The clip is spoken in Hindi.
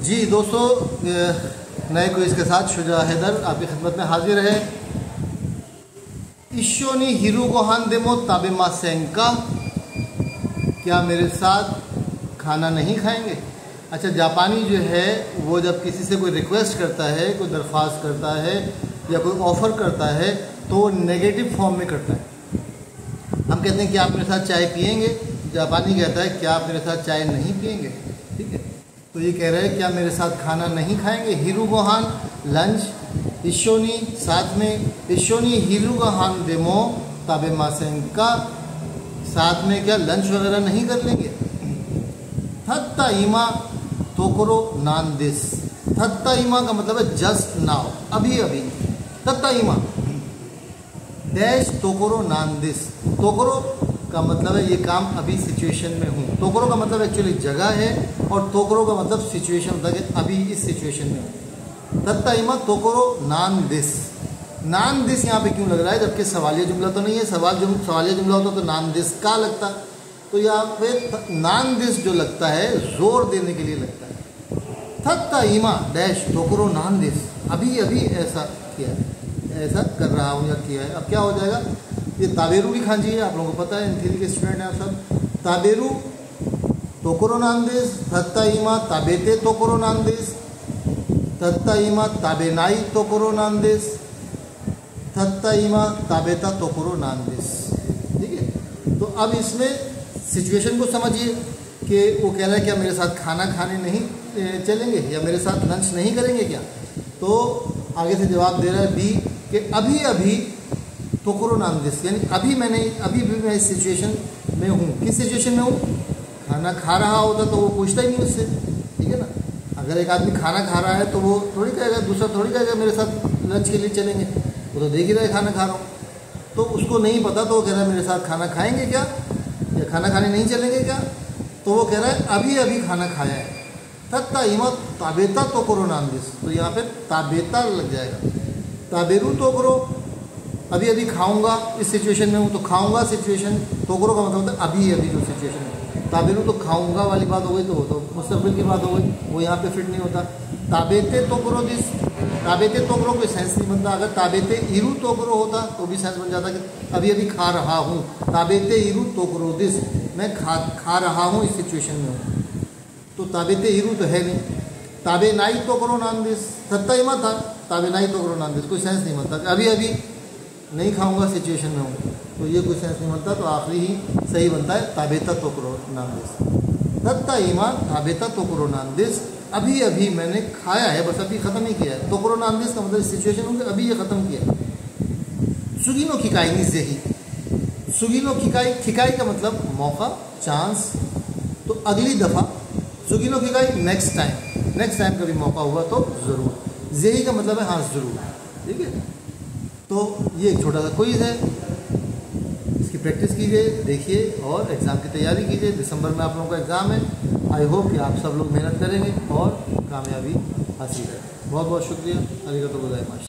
जी दोस्तों, नए क्विज के साथ शुजा हैदर आपकी खिदमत में हाजिर है। इशोनी हिरू गोहान देमो ताबेमा सेंका, क्या मेरे साथ खाना नहीं खाएंगे। अच्छा, जापानी जो है वो जब किसी से कोई रिक्वेस्ट करता है, कोई दरख्वास्त करता है या कोई ऑफ़र करता है तो वो नेगेटिव फॉर्म में करता है। हम कहते हैं कि आप मेरे साथ चाय पिएंगे, जापानी कहता है क्या आप मेरे साथ चाय नहीं पिएंगे। ठीक है, तो ये कह रहे हैं क्या मेरे साथ खाना नहीं खाएंगे। हिरू गोहान लंच, इशोनी साथ में, इशोनी हिरू गोहान देमो ताबेमासेंका, साथ में क्या लंच वगैरह नहीं कर लेंगे। थत्ता इमा तोकरो नान दिस, थत्ता इमा का मतलब है जस्ट नाउ, अभी अभी। थत्ता इमा डैश तोकरो नान दिस, तोकरो का मतलब है ये काम अभी सिचुएशन में हूँ। तोकरो का मतलब एक्चुअली जगह है और तोकरो का मतलब सिचुएशन होता है कि अभी इस सिचुएशन में हूँ। तत्ता इमा तोकरो नान दिस, नान दिस यहाँ पे क्यों लग रहा है जबकि सवालिया जुमला तो नहीं है। सवालिया जुमला होता तो नान दिस का लगता, तो यहाँ पे नान दिस जो लगता है जोर देने के लिए लगता है। तत्ता इमा डैश तोकरो नान दिस, अभी अभी ऐसा किया है, ऐसा कर रहा हूँ या किया है। अब क्या हो जाएगा, ये ताबेरू की खांजी है, आप लोगों को पता है, एनथीरी के स्टूडेंट हैं आप सब। ताबेरू तोकरो नान दिस, तत्ता इमा ताबेते तोकरो नान दिस, तत्ता इमा ताबेनाई तोकरो नान दिस, तत्ता इमा ताबेता तोकरो नान दिस। ठीक है, तो अब इसमें सिचुएशन को समझिए कि वो कह रहा है क्या मेरे साथ खाना खाने नहीं चलेंगे या मेरे साथ लंच नहीं करेंगे क्या। तो आगे से जवाब दे रहा है बी कि अभी अभी तोकरो नान दिस, यानी अभी भी मैं इस सिचुएशन में हूँ। किस सिचुएशन में हूँ, खाना खा रहा होता तो वो पूछता ही नहीं उससे। ठीक है ना, अगर एक आदमी खाना खा रहा है तो वो थोड़ी कहेगा, दूसरा थोड़ी कहेगा मेरे साथ लंच के लिए चलेंगे, वो तो देख ही रहा है खाना खा रहा हूँ। तो उसको नहीं पता, तो वो कह रहा है मेरे साथ खाना खाएंगे क्या या खाना खाने नहीं चलेंगे क्या। तो वो कह रहा है अभी अभी खाना खाया है। तत्ता इमा ताबेता तोकरो नान दिस, तो यहाँ पे ताबेता लग जाएगा। ताबेरू तोकरो, अभी अभी खाऊंगा, इस सिचुएशन में हूँ तो खाऊंगा सिचुएशन। तोकरो का मतलब होता है अभी अभी जो सिचुएशन है। ताबेरू तो खाऊंगा वाली बात हो गई, तो वो तो मुस्तकबिल की बात हो गई, वो यहाँ पे फिट नहीं होता। ताबेते तोकरो दिस, ताबेते तोकरो कोई सेंस नहीं बनता। अगर ताबेते इरू तोकरो होता तो भी सेंस बन जाता कि अभी अभी खा रहा हूँ। ताबेते इरू तोकरो दिस, मैं खा रहा हूँ, इस सिचुएशन में हूँ। तो ताबेते इरू तो है नहीं। ताबे नाई तोकरो नान दिस, तत्ता इमा था, ताबे नाई तोकरो नान दिस, कोई सेंस नहीं बनता। अभी अभी नहीं खाऊंगा सिचुएशन में हूँ, तो ये कोई सेंस नहीं बनता। तो आखिरी ही सही बनता है ताबेता तोकरो नान दिस। तत्ता इमा ताबेता तोकरो नान दिस, अभी अभी मैंने खाया है, बस अभी ख़त्म ही किया है। तोकरो नान दिस का मतलब सिचुएशन हो गया, अभी ये ख़त्म किया। सुगिनो खिकाई निजेही, सुगिनो खिकाई, खिकाई का मतलब मौका, चांस, तो अगली दफ़ा। सुगिनो खिकाई नेक्स्ट टाइम, नेक्स्ट टाइम कभी मौका हुआ तो ज़रूर। जेही का मतलब है हाँ ज़रूर। ठीक है, तो ये एक छोटा सा क्विज़ है, इसकी प्रैक्टिस कीजिए, देखिए और एग्ज़ाम की तैयारी कीजिए। दिसंबर में आप लोगों का एग्ज़ाम है। आई होप कि आप सब लोग मेहनत करेंगे और कामयाबी हासिल करें। बहुत बहुत शुक्रिया, अरिगतो गोजाइमास।